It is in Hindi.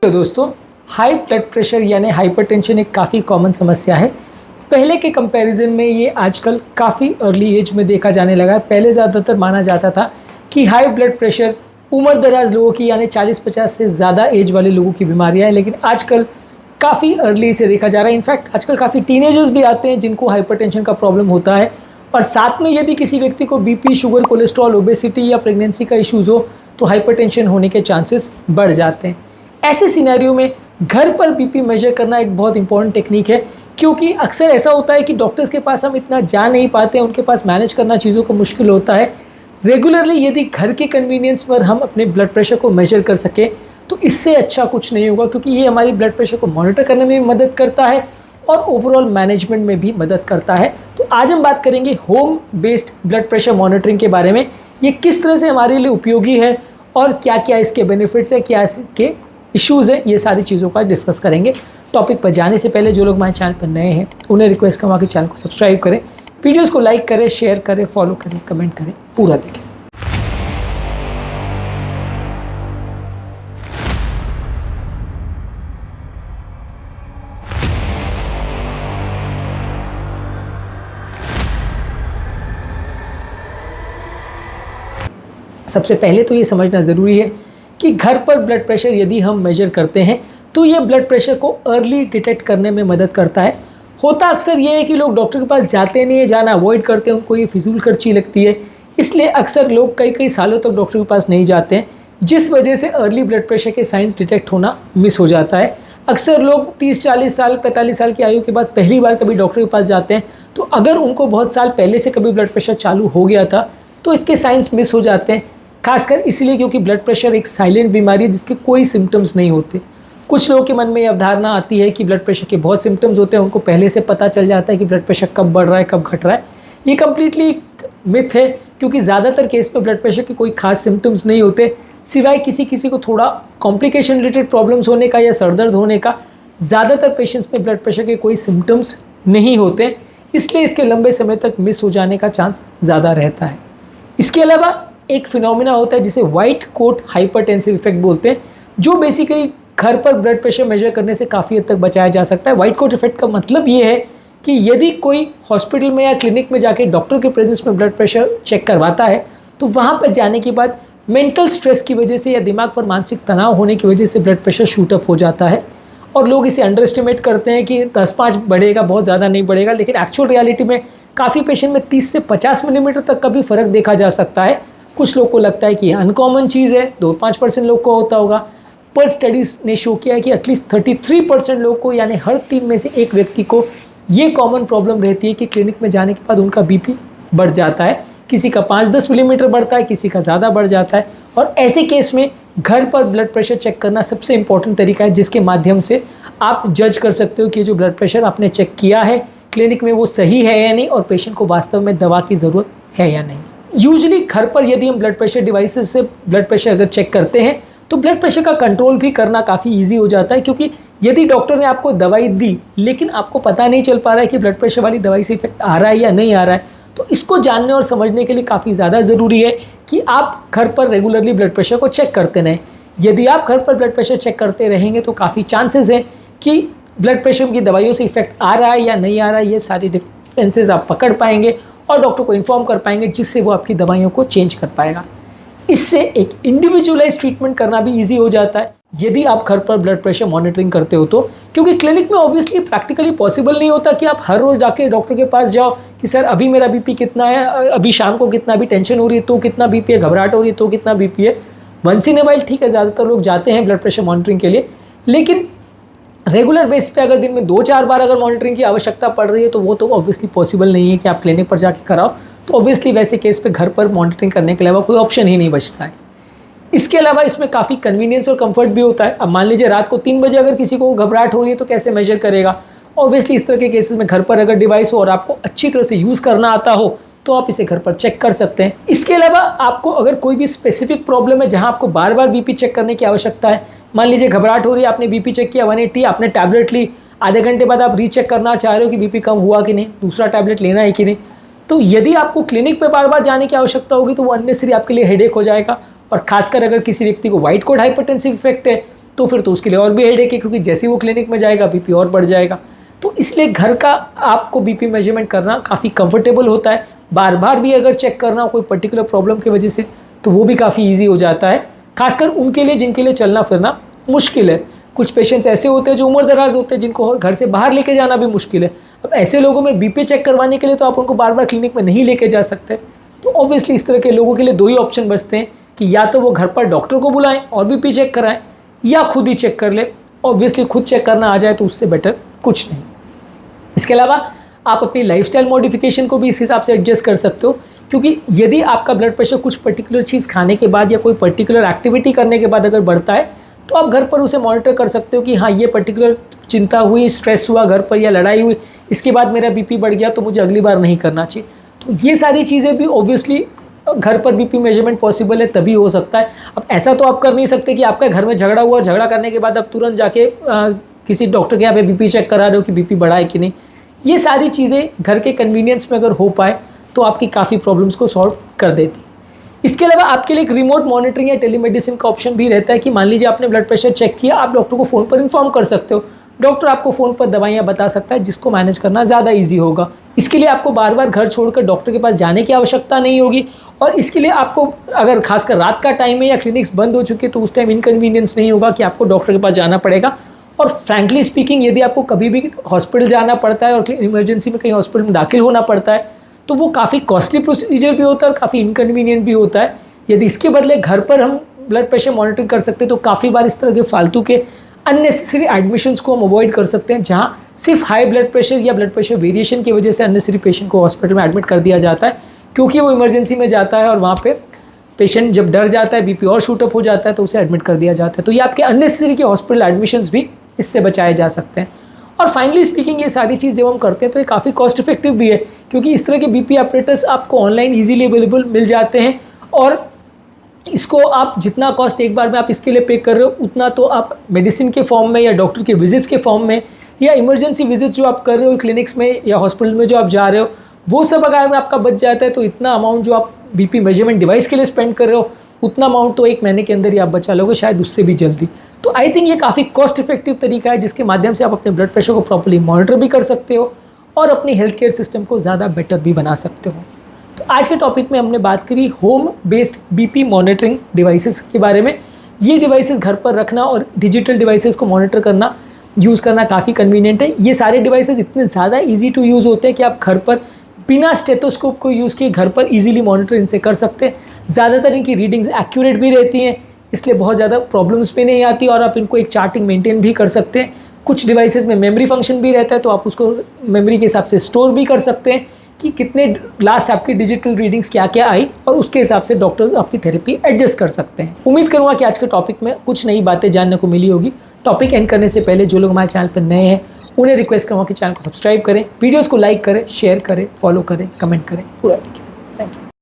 तो दोस्तों, हाई ब्लड प्रेशर यानी हाइपरटेंशन एक काफ़ी कॉमन समस्या है। पहले के कंपैरिजन में ये आजकल काफ़ी अर्ली एज में देखा जाने लगा है। पहले ज़्यादातर माना जाता था कि हाई ब्लड प्रेशर उम्र दराज लोगों की यानी 40-50 से ज़्यादा एज वाले लोगों की बीमारियाँ हैं, लेकिन आजकल काफ़ी अर्ली से देखा जा रहा है। इनफैक्ट आजकल काफ़ी टीनेजर्स भी आते हैं जिनको हाइपरटेंशन का प्रॉब्लम होता है, और साथ में यदि किसी व्यक्ति को बीपी, शुगर, कोलेस्ट्रॉल, ओबेसिटी या प्रेगनेंसी का इश्यूज़ हो तो हाइपरटेंशन होने के चांसेस बढ़ जाते हैं। ऐसे सिनेरियो में घर पर बीपी मेजर करना एक बहुत इंपॉर्टेंट टेक्निक है, क्योंकि अक्सर ऐसा होता है कि डॉक्टर्स के पास हम इतना जा नहीं पाते हैं, उनके पास मैनेज करना चीज़ों को मुश्किल होता है। रेगुलरली यदि घर के कन्वीनियंस पर हम अपने ब्लड प्रेशर को मेजर कर सकें तो इससे अच्छा कुछ नहीं होगा, क्योंकि ये हमारी ब्लड प्रेशर को मॉनिटर करने में भी मदद करता है और ओवरऑल मैनेजमेंट में भी मदद करता है। तो आज हम बात करेंगे home based blood pressure monitoring के बारे में। ये किस तरह से हमारे लिए उपयोगी है और क्या क्या इसके बेनिफिट्स है, क्या इसके इश्यूज़ हैं, ये सारी चीज़ों का डिस्कस करेंगे। टॉपिक पर जाने से पहले जो लोग हमारे चैनल पर नए हैं उन्हें रिक्वेस्ट करूँगा कि चैनल को सब्सक्राइब करें, वीडियोस को लाइक करें, शेयर करें, फॉलो करें, कमेंट करें, पूरा देखें। सबसे पहले तो ये समझना ज़रूरी है कि घर पर ब्लड प्रेशर यदि हम मेजर करते हैं तो ये ब्लड प्रेशर को अर्ली डिटेक्ट करने में मदद करता है। होता अक्सर ये है कि लोग डॉक्टर के पास जाते नहीं है, जाना अवॉइड करते हैं, उनको ये फिजूल खर्ची लगती है, इसलिए अक्सर लोग कई कई सालों तक डॉक्टर के पास नहीं जाते हैं, जिस वजह से अर्ली ब्लड प्रेशर के साइंस डिटेक्ट होना मिस हो जाता है। अक्सर लोग 30-40 साल 45 साल की आयु के बाद पहली बार कभी डॉक्टर के पास जाते हैं, तो अगर उनको बहुत साल पहले से कभी ब्लड प्रेशर चालू हो गया था तो इसके साइंस मिस हो जाते हैं, खासकर इसलिए क्योंकि ब्लड प्रेशर एक साइलेंट बीमारी है जिसके कोई सिम्टम्स नहीं होते। कुछ लोगों के मन में ये अवधारणा आती है कि ब्लड प्रेशर के बहुत सिम्टम्स होते हैं, उनको पहले से पता चल जाता है कि ब्लड प्रेशर कब बढ़ रहा है, कब घट रहा है। ये कम्प्लीटली मिथ है, क्योंकि ज़्यादातर केस में ब्लड प्रेशर के कोई खास सिम्टम्स नहीं होते, सिवाय किसी को थोड़ा कॉम्प्लिकेशन रिलेटेड प्रॉब्लम्स होने का या सर दर्द होने का। ज़्यादातर पेशेंट्स में ब्लड प्रेशर के कोई सिम्टम्स नहीं होते, इसलिए इसके लंबे समय तक मिस हो जाने का चांस ज़्यादा रहता है। इसके अलावा एक फिनोमिना होता है जिसे वाइट कोट हाइपरटेंसिव इफेक्ट बोलते हैं, जो बेसिकली घर पर ब्लड प्रेशर मेजर करने से काफ़ी हद तक बचाया जा सकता है। वाइट कोट इफेक्ट का मतलब ये है कि यदि कोई हॉस्पिटल में या क्लिनिक में जाके डॉक्टर के प्रेजेंस में ब्लड प्रेशर चेक करवाता है तो वहाँ पर जाने के बाद मेंटल स्ट्रेस की वजह से या दिमाग पर मानसिक तनाव होने की वजह से ब्लड प्रेशर शूट अप हो जाता है, और लोग इसे अंडर एस्टिमेट करते हैं कि 10-5 बढ़ेगा, बहुत ज़्यादा नहीं बढ़ेगा, लेकिन एक्चुअल रियलिटी में काफ़ी पेशेंट में 30 से 50 मिलीमीटर तक का भी फ़र्क देखा जा सकता है। कुछ लोग को लगता है कि ये अनकॉमन चीज़ है, 2-5% लोग को होता होगा, पर स्टडीज़ ने शो किया है कि एटलीस्ट 33% लोग को, यानी हर 3 में से एक व्यक्ति को ये कॉमन प्रॉब्लम रहती है कि क्लिनिक में जाने के बाद उनका बीपी बढ़ जाता है। किसी का 5-10 मिलीमीटर बढ़ता है, किसी का ज़्यादा बढ़ जाता है, और ऐसे केस में घर पर ब्लड प्रेशर चेक करना सबसे इंपॉर्टेंट तरीका है, जिसके माध्यम से आप जज कर सकते हो कि जो ब्लड प्रेशर आपने चेक किया है क्लिनिक में वो सही है या नहीं, और पेशेंट को वास्तव में दवा की ज़रूरत है या नहीं। यूजुअली घर पर यदि हम ब्लड प्रेशर डिवाइसेस से ब्लड प्रेशर अगर चेक करते हैं तो ब्लड प्रेशर का कंट्रोल भी करना काफ़ी इजी हो जाता है, क्योंकि यदि डॉक्टर ने आपको दवाई दी लेकिन आपको पता नहीं चल पा रहा है कि ब्लड प्रेशर वाली दवाई से इफेक्ट आ रहा है या नहीं आ रहा है, तो इसको जानने और समझने के लिए काफ़ी ज़्यादा ज़रूरी है कि आप घर पर रेगुलरली ब्लड प्रेशर को चेक करते रहें। यदि आप घर पर ब्लड प्रेशर चेक करते रहेंगे तो काफ़ी चांसेस हैं कि ब्लड प्रेशर की दवाइयों से इफेक्ट आ रहा है या नहीं आ रहा है, ये सारी डिफरेंसेस आप पकड़ पाएंगे और डॉक्टर को इन्फॉर्म कर पाएंगे, जिससे वो आपकी दवाइयों को चेंज कर पाएगा। इससे एक इंडिविजुअलाइज ट्रीटमेंट करना भी इजी हो जाता है यदि आप घर पर ब्लड प्रेशर मॉनिटरिंग करते हो तो, क्योंकि क्लिनिक में ऑब्वियसली प्रैक्टिकली पॉसिबल नहीं होता कि आप हर रोज़ जाके डॉक्टर के पास जाओ कि सर अभी मेरा बीपी कितना है, अभी शाम को कितना, अभी टेंशन हो रही है तो कितना बीपी है, घबराहट हो रही है तो कितना बीपी है। वंस इन ए वाइल ठीक है, ज़्यादातर लोग जाते हैं ब्लड प्रेशर मॉनिटरिंग के लिए, लेकिन रेगुलर बेस पे अगर दिन में 2-4 बार अगर मॉनिटरिंग की आवश्यकता पड़ रही है तो वो तो ऑब्वियसली पॉसिबल नहीं है कि आप क्लिनिक पर जाके कराओ, तो ऑब्वियसली वैसे केस पे घर पर मॉनिटरिंग करने के अलावा कोई ऑप्शन ही नहीं बचता है। इसके अलावा इसमें काफ़ी कन्वीनियंस और कंफर्ट भी होता है। अब मान लीजिए रात को 3 बजे अगर किसी को घबराहट हो रही है तो कैसे मेजर करेगा। ऑब्वियसली इस तरह के केसेस में घर पर अगर डिवाइस हो और आपको अच्छी तरह से यूज़ करना आता हो तो आप इसे घर पर चेक कर सकते हैं। इसके अलावा आपको अगर कोई भी स्पेसिफिक प्रॉब्लम है जहाँ आपको बार बार बीपी चेक करने की आवश्यकता है, मान लीजिए घबराहट हो रही है, आपने बीपी चेक किया 180, आपने टैबलेट ली, आधे घंटे बाद आप रीचेक करना चाह रहे हो कि बीपी कम हुआ कि नहीं, दूसरा टैबलेट लेना है कि नहीं, तो यदि आपको क्लिनिक पे बार बार जाने की आवश्यकता होगी तो वो अननेसेसरी आपके लिए हेडेक हो जाएगा। और खासकर अगर किसी व्यक्ति को वाइट कोट हाइपरटेंसिव इफेक्ट है तो फिर तो उसके लिए और भी हेडेक है, क्योंकि जैसे ही वो क्लिनिक में जाएगा बीपी और बढ़ जाएगा। तो इसलिए घर का आपको बीपी मेजरमेंट करना काफ़ी कंफर्टेबल होता है। बार बार भी अगर चेक करना हो कोई पर्टिकुलर प्रॉब्लम की वजह से तो वो भी काफ़ी ईजी हो जाता है, खासकर उनके लिए जिनके लिए चलना फिरना मुश्किल है। कुछ पेशेंट्स ऐसे होते हैं जो उम्र दराज होते हैं, जिनको घर से बाहर लेके जाना भी मुश्किल है। अब ऐसे लोगों में बीपी चेक करवाने के लिए तो आप उनको बार बार क्लिनिक में नहीं लेके जा सकते। तो ऑब्वियसली इस तरह के लोगों के लिए दो ही ऑप्शन बचते हैं कि या तो वो घर पर डॉक्टर को बुलाएं और बीपी चेक कराएं, या खुद ही चेक कर ले। ऑब्वियसली खुद चेक करना आ जाए तो उससे बेटर कुछ नहीं। इसके अलावा आप अपनी लाइफस्टाइल मॉडिफिकेशन को भी इस हिसाब से एडजस्ट कर सकते हो, क्योंकि यदि आपका ब्लड प्रेशर कुछ पर्टिकुलर चीज़ खाने के बाद या कोई पर्टिकुलर एक्टिविटी करने के बाद अगर बढ़ता है तो आप घर पर उसे मॉनिटर कर सकते हो कि हाँ, ये पर्टिकुलर चिंता हुई, स्ट्रेस हुआ घर पर या लड़ाई हुई, इसके बाद मेरा बीपी बढ़ गया तो मुझे अगली बार नहीं करना चाहिए। तो ये सारी चीज़ें भी ऑब्वियसली घर पर बीपी मेजरमेंट पॉसिबल है तभी हो सकता है। अब ऐसा तो आप कर नहीं सकते कि आपका घर में झगड़ा हुआ, झगड़ा करने के बाद आप तुरंत जाके किसी डॉक्टर के यहाँ पे बीपी चेक करा रहे हो कि बीपी बढ़ा है कि नहीं। ये सारी चीज़ें घर के कन्वीनियंस में अगर हो पाए तो आपकी काफ़ी प्रॉब्लम्स को सॉल्व कर देती है। इसके अलावा आपके लिए एक रिमोट मॉनिटरिंग या टेलीमेडिसिन का ऑप्शन भी रहता है कि मान लीजिए आपने ब्लड प्रेशर चेक किया, आप डॉक्टर को फ़ोन पर इन्फॉर्म कर सकते हो। डॉक्टर आपको फ़ोन पर दवाइयाँ बता सकता है, जिसको मैनेज करना ज़्यादा ईजी होगा। इसके लिए आपको बार बार घर छोड़कर डॉक्टर के पास जाने की आवश्यकता नहीं होगी, और इसके लिए आपको अगर खासकर रात का टाइम है या क्लिनिक्स बंद हो चुके तो उस टाइम इनकन्वीनियंस नहीं होगा कि आपको डॉक्टर के पास जाना पड़ेगा। और फ्रैंकली स्पीकिंग, यदि आपको कभी भी हॉस्पिटल जाना पड़ता है और इमरजेंसी में कहीं हॉस्पिटल में दाखिल होना पड़ता है तो वो काफ़ी कॉस्टली प्रोसीजर भी होता है और काफ़ी इनकन्वीनियंट भी होता है। यदि इसके बदले घर पर हम ब्लड प्रेशर मॉनिटरिंग कर सकते हैं तो काफ़ी बार इस तरह के फालतू के अननेसेसरी एडमिशन्स को हम अवॉइड कर सकते हैं, जहाँ सिर्फ हाई ब्लड प्रेशर या ब्लड प्रेशर वेरिएशन की वजह से अननेसेसरी पेशेंट को हॉस्पिटल में एडमिट कर दिया जाता है, क्योंकि वो इमरजेंसी में जाता है और वहाँ पे पेशेंट जब डर जाता है, बीपी और शूटअप हो जाता है तो उसे एडमिट कर दिया जाता है। तो ये आपके अननेसेसरी के हॉस्पिटल एडमिशन्स भी इससे बचाए जा सकते हैं। और फाइनली स्पीकिंग, ये सारी चीज़ जब हम करते हैं तो ये काफ़ी कॉस्ट इफेक्टिव भी है, क्योंकि इस तरह के बीपी ऑपरेटर्स आपको ऑनलाइन ईजिली अवेलेबल मिल जाते हैं, और इसको आप जितना कॉस्ट एक बार में आप इसके लिए पे कर रहे हो उतना तो आप मेडिसिन के फॉर्म में या डॉक्टर के विजिट्स के फॉर्म में या इमरजेंसी विजिट्स जो आप कर रहे हो क्लिनिक्स में या हॉस्पिटल में जो आप जा रहे हो, वो सब अगर आपका बच जाता है तो इतना अमाउंट जो आप बीपी मेजरमेंट डिवाइस के लिए स्पेंड कर रहे हो उतना अमाउंट तो एक महीने के अंदर ही आप बचा लोगे, शायद उससे भी जल्दी। तो आई थिंक ये काफ़ी कॉस्ट इफेक्टिव तरीका है जिसके माध्यम से आप अपने ब्लड प्रेशर को प्रॉपर्ली मॉनिटर भी कर सकते हो और अपनी हेल्थ केयर सिस्टम को ज़्यादा बेटर भी बना सकते हो। तो आज के टॉपिक में हमने बात करी home based BP monitoring devices के बारे में। ये डिवाइसेस घर पर रखना और डिजिटल डिवाइसेस को मॉनिटर करना, यूज़ करना काफ़ी कन्वीनियंट है। ये सारे डिवाइसेस इतने ज़्यादा ईजी टू यूज़ होते हैं कि आप घर पर बिना स्टेथोस्कोप को यूज़ किए घर पर ईजिली मॉनिटर इनसे कर सकते हैं। ज़्यादातर इनकी रीडिंग्स एक्यूरेट भी रहती हैं, इसलिए बहुत ज़्यादा प्रॉब्लम्स भी नहीं आती और आप इनको एक चार्टिंग मेंटेन भी कर सकते हैं। कुछ डिवाइसेस में मेमोरी फंक्शन भी रहता है, तो आप उसको मेमोरी के हिसाब से स्टोर भी कर सकते हैं कि कितने लास्ट आपकी डिजिटल रीडिंग्स क्या क्या आई, और उसके हिसाब से डॉक्टर्स आपकी थेरेपी एडजस्ट कर सकते हैं। उम्मीद करूँगा कि आज के टॉपिक में कुछ नई बातें जानने को मिली होगी। टॉपिक एंड करने से पहले जो लोग हमारे चैनल पर नए हैं उन्हें रिक्वेस्ट करूँगा कि चैनल को सब्सक्राइब करें, वीडियोज़ को लाइक करें, शेयर करें, फॉलो करें, कमेंट करें, पूरा देखिए। Thank you.